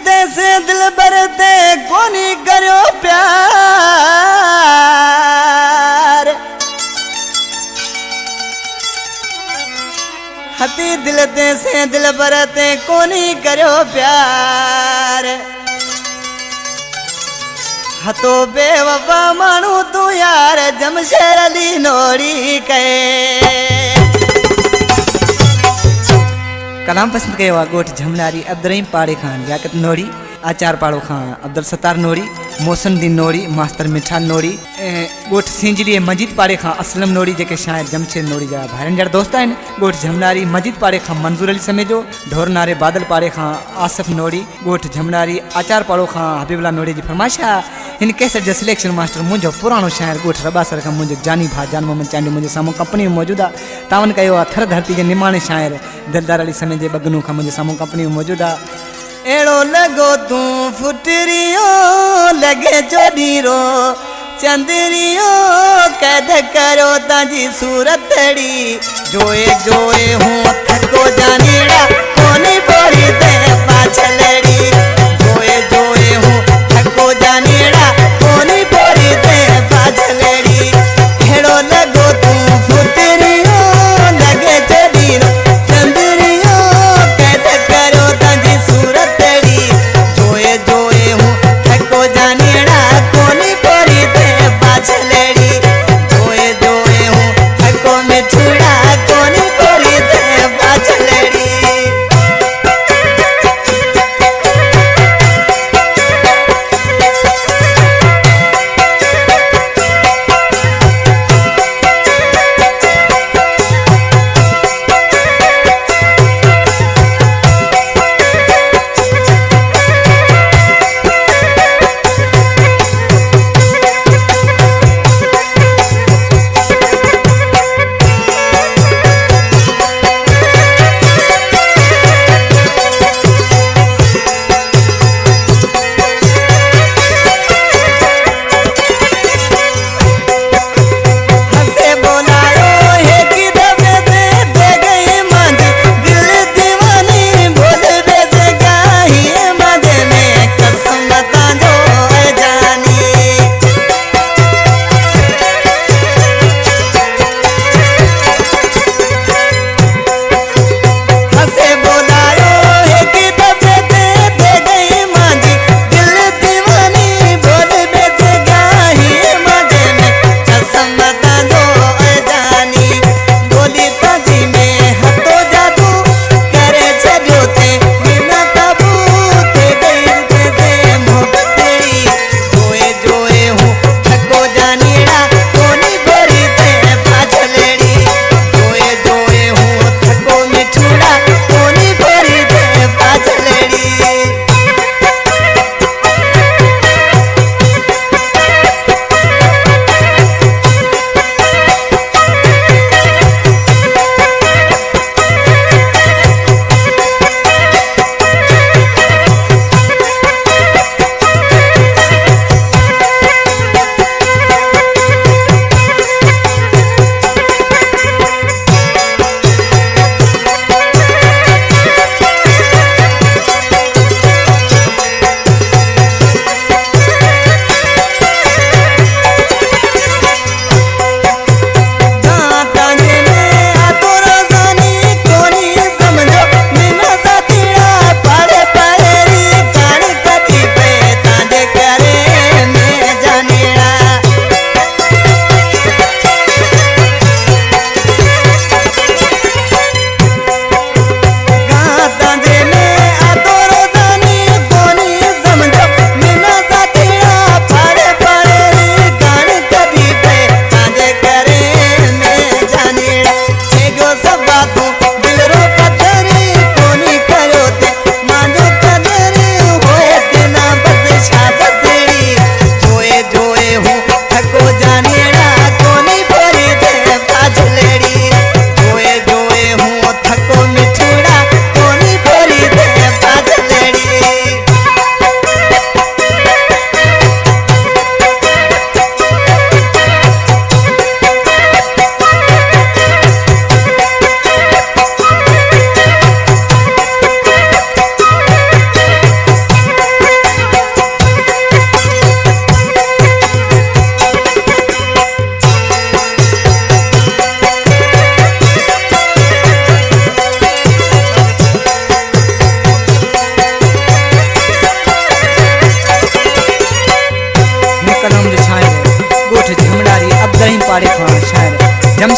ते से दिल भरते कोनी करो प्यार हती दिल ते से दिल भरते कोनी करो प्यार हतो बेवफा मानू तू यार जमशेर अली नोड़ी कहे कलाम पसंद कयो आहे गोठ झमनारी अब्दुल पाड़े खान लियाकत नोड़ी आचार पाड़ो खान अब्दुल सत्तार नोड़ी मोहसिन नोड़ी मास्टर मिठान नोड़ी गोठ सिंजली मजीद पाड़े खान असलम नोड़ी जेके शायर जमशेद नोड़ी जा भाइरनि जड़ा दोस्त आहिनि गोठ झमनारी मजीद पाड़े खान मंजूर अली समेजो ढोर नारे बादल पाड़े खान आसिफ नोड़ी गोठ झमनारी आचार पाड़ो खान हबीबुल्ला नोड़ी जी फरमाइश आहे हिन कैसेट जो सिलेक्शन मास्टर मुझो पुरानो शायर गोठ रबासर का मुझे जानी भा जान मोहम्मद चांडी मुझे सामू कंपनी में मौजूद आहे तावन कयो आहे थर धरती के निमाणे शायर दिलदार अली समय जे बगनू का मुझे सामू कंपनी में मौजूद आहे एड़ो लगो तू फुटरियो लगे जोडीरो चंदरियो कैद करो ताजी सूरतड़ी जोए जोए हूँ थको जानीड़ा कोनी बोरी दे पाछलड़ी जोए जोए हूँ थको जानीड़ा कोनी बोरी दे पाछलड़ी एड़ो लगो तू फुटरियो लगे जोडीरो चंदरियो कैद करो ताजी सूरतड़ी जोए जोए हूँ थको जानीड़ा कोनी बोरी दे पाछलड़ी जोए जोए हूँ थको में छुड़ा कोनी बोरी दे पाछलड़ी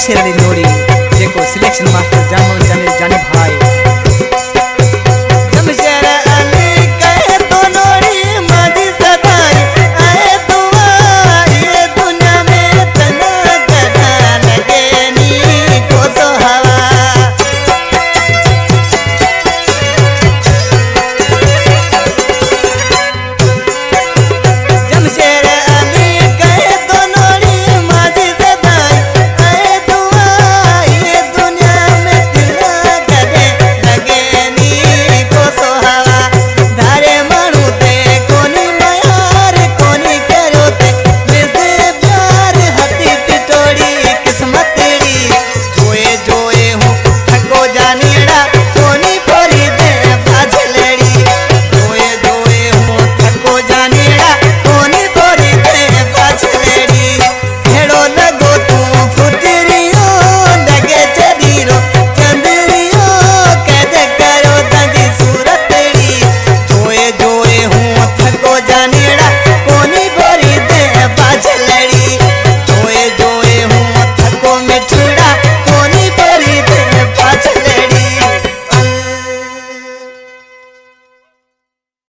शेरड़ी नोड़ी